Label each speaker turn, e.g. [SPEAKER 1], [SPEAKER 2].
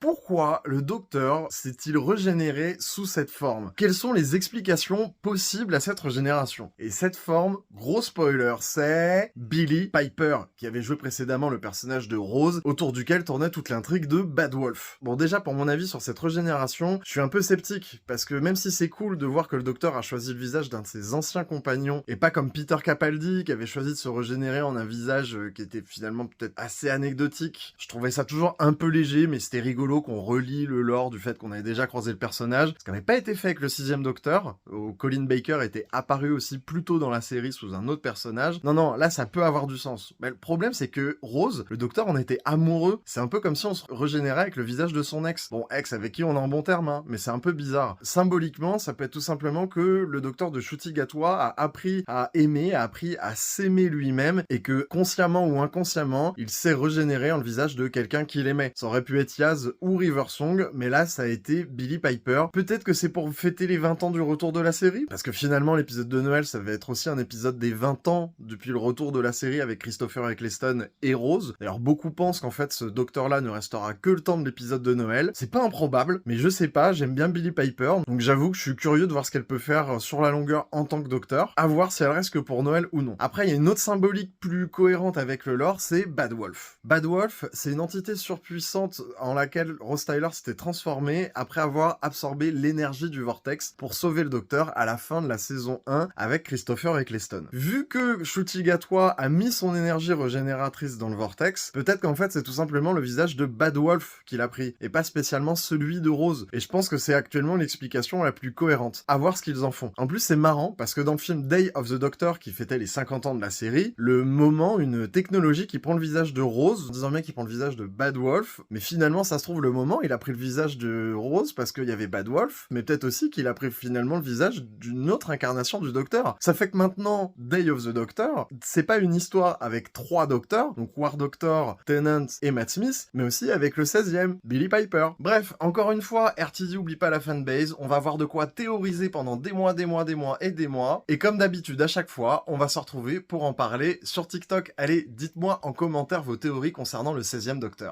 [SPEAKER 1] Pourquoi le docteur s'est-il régénéré sous cette forme? Quelles sont les explications possibles à cette régénération? Et cette forme, gros spoiler, c'est Billie Piper, qui avait joué précédemment le personnage de Rose, autour duquel tournait toute l'intrigue de Bad Wolf. Bon, déjà, pour mon avis sur cette régénération, je suis un peu sceptique, parce que même si c'est cool de voir que le docteur a choisi le visage d'un de ses anciens compagnons, et pas comme Peter Capaldi, qui avait choisi de se régénérer en un visage qui était finalement peut-être assez anecdotique, je trouvais ça toujours un peu léger, mais c'était rigolo qu'on relie le lore du fait qu'on avait déjà croisé le personnage, ce qui n'avait pas été fait avec le 6ème Docteur, où Colin Baker était apparu aussi plus tôt dans la série sous un autre personnage. Non, là ça peut avoir du sens. Mais le problème c'est que Rose, le docteur en était amoureux, c'est un peu comme si on se régénérait avec le visage de son ex. Bon, ex avec qui on est en bon terme, hein, mais c'est un peu bizarre. Symboliquement, ça peut être tout simplement que le docteur de Ncuti Gatwa a appris à aimer, a appris à s'aimer lui-même, et que consciemment ou inconsciemment, il s'est régénéré en le visage de quelqu'un qu'il aimait. Ça aurait pu être Yaz ou River Song, mais là ça a été Billie Piper. Peut-être que c'est pour fêter les 20 ans du retour de la série, parce que finalement l'épisode de Noël ça va être aussi un épisode des 20 ans depuis le retour de la série avec Christopher Eccleston et Rose. D'ailleurs beaucoup pensent qu'en fait ce docteur-là ne restera que le temps de l'épisode de Noël. C'est pas improbable, mais je sais pas, j'aime bien Billie Piper, donc j'avoue que je suis curieux de voir ce qu'elle peut faire sur la longueur en tant que docteur, à voir si elle reste que pour Noël ou non. Après il y a une autre symbolique plus cohérente avec le lore, c'est Bad Wolf. Bad Wolf, c'est une entité surpuissante en laquelle Rose Tyler s'était transformé après avoir absorbé l'énergie du Vortex pour sauver le docteur à la fin de la saison 1 avec Christopher Eccleston. Vu que Ncuti Gatwa a mis son énergie régénératrice dans le Vortex, peut-être qu'en fait c'est tout simplement le visage de Bad Wolf qu'il a pris, et pas spécialement celui de Rose. Et je pense que c'est actuellement l'explication la plus cohérente. À voir ce qu'ils en font. En plus c'est marrant, parce que dans le film Day of the Doctor qui fêtait les 50 ans de la série, le moment, une technologie qui prend le visage de Rose, désormais qui prend le visage de Bad Wolf, mais finalement ça se trouve le moment il a pris le visage de Rose parce qu'il y avait Bad Wolf, mais peut-être aussi qu'il a pris finalement le visage d'une autre incarnation du Docteur. Ça fait que maintenant, Day of the Doctor, c'est pas une histoire avec 3 docteurs, donc War Doctor, Tennant et Matt Smith, mais aussi avec le 16ème, Billie Piper. Bref, encore une fois, RTD oublie pas la fanbase, on va avoir de quoi théoriser pendant des mois, et comme d'habitude à chaque fois, on va se retrouver pour en parler sur TikTok. Allez, dites-moi en commentaire vos théories concernant le 16ème Docteur.